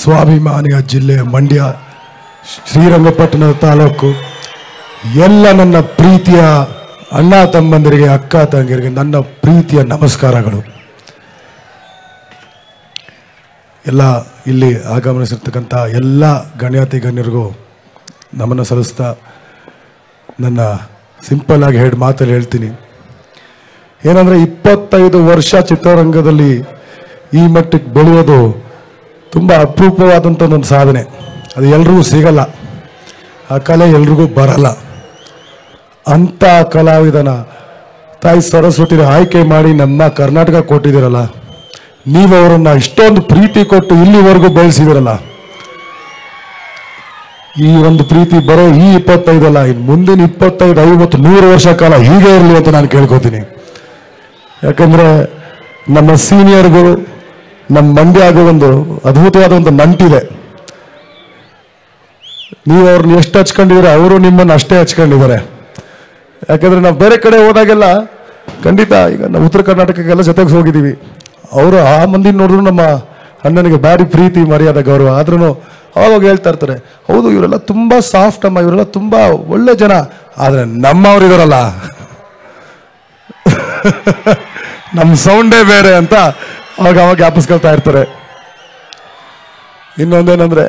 ಸ್ವಾಭಿಮಾನಿಯ ಜಿಲ್ಲೆ ಮಂಡ್ಯ ಶ್ರೀರಂಗಪಟ್ಟಣದ ತಾಲೂಕು ಎಲ್ಲ ನನ್ನ ಪ್ರೀತಿಯ ಅಣ್ಣ ತಮ್ಮಂದಿರಿಗೆ ಅಕ್ಕ ತಂಗಿಯರಿಗೆ ನನ್ನ ಪ್ರೀತಿಯ ನಮಸ್ಕಾರಗಳು. ಎಲ್ಲ ಇಲ್ಲಿ ಆಗಮನಿಸಿರ್ತಕ್ಕಂಥ ಎಲ್ಲ ಗಣ್ಯಾತಿ ಗಣ್ಯರಿಗೂ ನಮನ ಸಲ್ಲಿಸ್ತಾ ನನ್ನ ಸಿಂಪಲ್ ಆಗಿ ಮಾತಲ್ಲಿ ಹೇಳ್ತೀನಿ. ಏನಂದರೆ 25 ವರ್ಷ ಚಿತ್ರರಂಗದಲ್ಲಿ ಈ ಮಟ್ಟಕ್ಕೆ ಬೆಳೆಯೋದು ತುಂಬ ಅಪರೂಪವಾದಂಥ ಒಂದು ಸಾಧನೆ. ಅದು ಎಲ್ರಿಗೂ ಸಿಗಲ್ಲ, ಆ ಕಲೆ ಎಲ್ರಿಗೂ ಬರಲ್ಲ. ಅಂಥ ಕಲಾವಿದನ ತಾಯಿ ಸರಸ್ವತಿನ ಆಯ್ಕೆ ಮಾಡಿ ನಮ್ಮ ಕರ್ನಾಟಕ ಕೊಟ್ಟಿದ್ದೀರಲ್ಲ, ನೀವು ಅವರನ್ನು ಇಷ್ಟೊಂದು ಪ್ರೀತಿ ಕೊಟ್ಟು ಇಲ್ಲಿವರೆಗೂ ಬೆಳೆಸಿದಿರಲ್ಲ. ಈ ಒಂದು ಪ್ರೀತಿ ಬರೋ ಈ 25 ಅಲ್ಲ, ಮುಂದಿನ 25, 50, 100 ವರ್ಷ ಕಾಲ ಹೀಗೆ ಇರಲಿ ಅಂತ ನಾನು ಕೇಳ್ಕೊತೀನಿ. ಯಾಕಂದರೆ ನಮ್ಮ ಸೀನಿಯರ್ಗಳು ನಮ್ಮ ಮಂಡ್ಯಗೂ ಒಂದು ಅದ್ಭುತವಾದ ಒಂದು ನಂಟಿದೆ. ನೀವು ಅವ್ರನ್ನ ಎಷ್ಟು ಹಚ್ಕೊಂಡಿದ್ದೀರ, ಅವರು ನಿಮ್ಮನ್ನು ಅಷ್ಟೇ ಹಚ್ಕೊಂಡಿದ್ದಾರೆ. ಯಾಕಂದರೆ ನಾವು ಬೇರೆ ಕಡೆ ಹೋದಾಗೆಲ್ಲ ಖಂಡಿತ ಈಗ ನಾವು ಉತ್ತರ ಕರ್ನಾಟಕಕ್ಕೆಲ್ಲ ಜೊತೆಗೆ ಹೋಗಿದ್ದೀವಿ. ಅವರು ಆ ಮಂದಿನ ನೋಡಿದ್ರು ನಮ್ಮ ಅಣ್ಣನಿಗೆ ಭಾರಿ ಪ್ರೀತಿ ಮರ್ಯಾದೆ ಗೌರವ. ಆದ್ರೂ ಅವಾಗ ಹೇಳ್ತಾ ಇರ್ತಾರೆ, ಹೌದು ಇವರೆಲ್ಲ ತುಂಬ ಸಾಫ್ಟ್ ಅಮ್ಮ, ಇವರೆಲ್ಲ ತುಂಬ ಒಳ್ಳೆ ಜನ. ಆದರೆ ನಮ್ಮವ್ರು ಇದಾರಲ್ಲ ನಮ್ಮ ಸೌಂಡೇ ಬೇರೆ ಅಂತ ಅವಾಗ ಜ್ಞಾಪಿಸ್ಕೊಳ್ತಾ ಇರ್ತಾರೆ. ಇನ್ನೊಂದೇನೆಂದರೆ